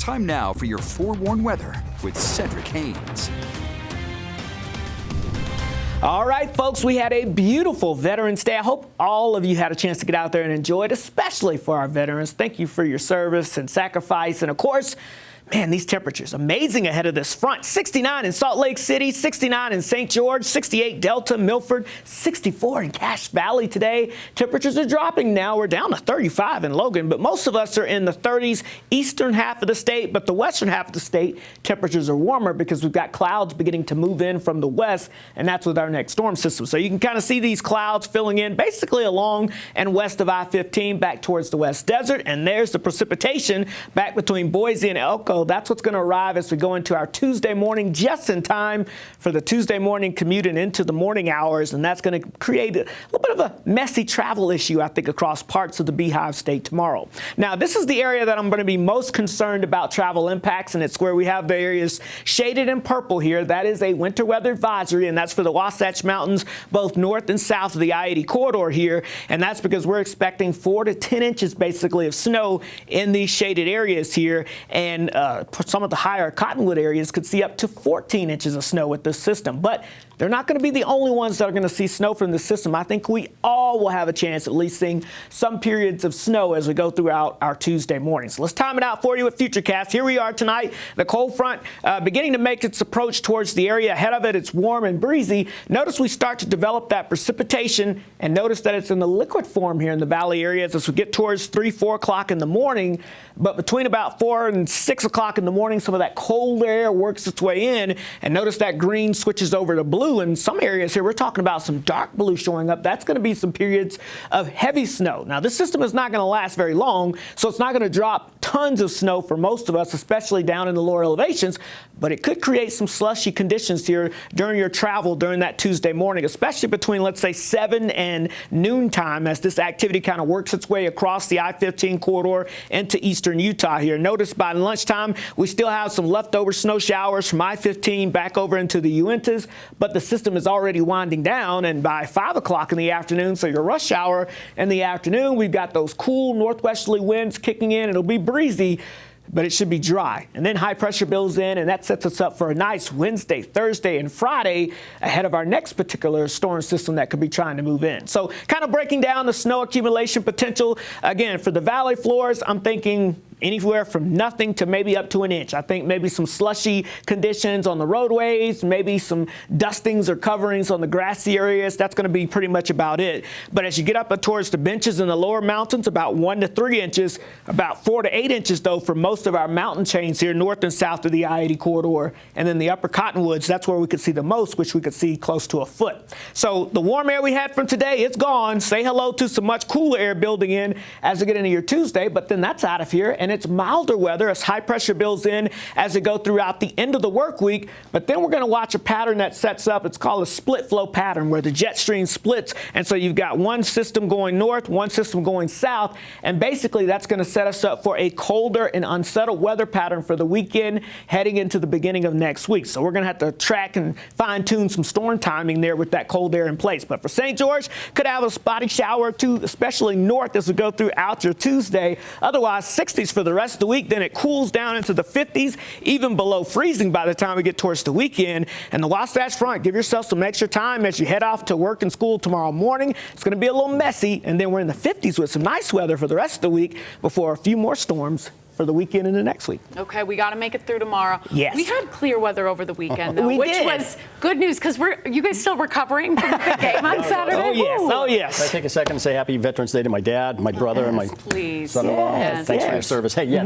Time now for your forewarned weather with Cedric Haynes. All right, folks, we had a beautiful Veterans Day. I hope all of you had a chance to get out there and enjoy it, especially for our veterans. Thank you for your service and sacrifice. And, of course, man, these temperatures, amazing ahead of this front. 69 in Salt Lake City, 69 in St. George, 68 Delta, Milford, 64 in Cache Valley today. Temperatures are dropping now. We're down to 35 in Logan, but most of us are in the 30s, eastern half of the state, but the western half of the state, temperatures are warmer because we've got clouds beginning to move in from the west, and that's with our next storm system. So you can kind of see these clouds filling in basically along and west of I-15 back towards the West Desert, and there's the precipitation back between Boise and Elko. That's what's going to arrive as we go into our Tuesday morning, just in time for the Tuesday morning commute and into the morning hours. And that's going to create a little bit of a messy travel issue, I think, across parts of the Beehive State tomorrow. Now, this is the area that I'm going to be most concerned about travel impacts, and it's where we have the areas shaded in purple here. That is a winter weather advisory, and that's for the Wasatch Mountains, both north and south of the I-80 corridor here. And that's because we're expecting 4 to 10 inches, basically, of snow in these shaded areas here. And some of the higher Cottonwood areas could see up to 14 inches of snow with this system. But they're not going to be the only ones that are going to see snow from this system. I think we all will have a chance at least seeing some periods of snow as we go throughout our Tuesday mornings. So let's time it out for you with Futurecast. Here we are tonight. The cold front beginning to make its approach towards the area ahead of it. It's warm and breezy. Notice we start to develop that precipitation, and notice that it's in the liquid form here in the valley areas as we get towards 3, 4 o'clock in the morning. But between about 4 and 6 o'clock in the morning, some of that cold air works its way in, and notice that green switches over to blue. In some areas here, we're talking about some dark blue showing up. That's going to be some periods of heavy snow. Now, this system is not going to last very long, so it's not going to drop tons of snow for most of us, especially down in the lower elevations, but it could create some slushy conditions here during your travel during that Tuesday morning, especially between, let's say, 7 and noon time as this activity kind of works its way across the I-15 corridor into eastern Utah here. Notice by lunchtime, we still have some leftover snow showers from I-15 back over into the Uintas, but the system is already winding down, and by 5 o'clock in the afternoon, so your rush hour in the afternoon, we've got those cool northwesterly winds kicking in. It'll be breezy, but it should be dry. And then high pressure builds in, and that sets us up for a nice Wednesday, Thursday, and Friday ahead of our next particular storm system that could be trying to move in. So kind of breaking down the snow accumulation potential. Again, for the valley floors, I'm thinking anywhere from nothing to maybe up to an inch. I think maybe some slushy conditions on the roadways, maybe some dustings or coverings on the grassy areas. That's going to be pretty much about it. But as you get up towards the benches in the lower mountains, about 1 to 3 inches, about 4 to 8 inches, though, for most of our mountain chains here north and south of the I-80 corridor. And then the upper Cottonwoods, that's where we could see the most, which we could see close to a foot. So the warm air we had from today, it's gone. Say hello to some much cooler air building in as we get into your Tuesday, but then that's out of here. And it's milder weather as high pressure builds in as we go throughout the end of the work week. But then we're going to watch a pattern that sets up. It's called a split flow pattern where the jet stream splits. And so you've got one system going north, one system going south. And basically that's going to set us up for a colder and unsettled weather pattern for the weekend heading into the beginning of next week. So we're going to have to track and fine tune some storm timing there with that cold air in place. But for St. George, could have a spotty shower or two, especially north as we go throughout your Tuesday. Otherwise, 60s for the rest of the week. Then it cools down into the 50s, even below freezing by the time we get towards the weekend. And the Wasatch Front, give yourself some extra time as you head off to work and school tomorrow morning. It's going to be a little messy, and then we're in the 50s with some nice weather for the rest of the week before a few more storms for the weekend and the next week. Okay, we got to make it through tomorrow. Yes. We had clear weather over the weekend, though, which did. was good news because you guys still recovering from the big game on Saturday? Oh, yes. Oh, yes. Can I take a second to say happy Veterans Day to my dad, my brother, and my please. son-in-law? Yes. Thanks for your service. Hey, yeah.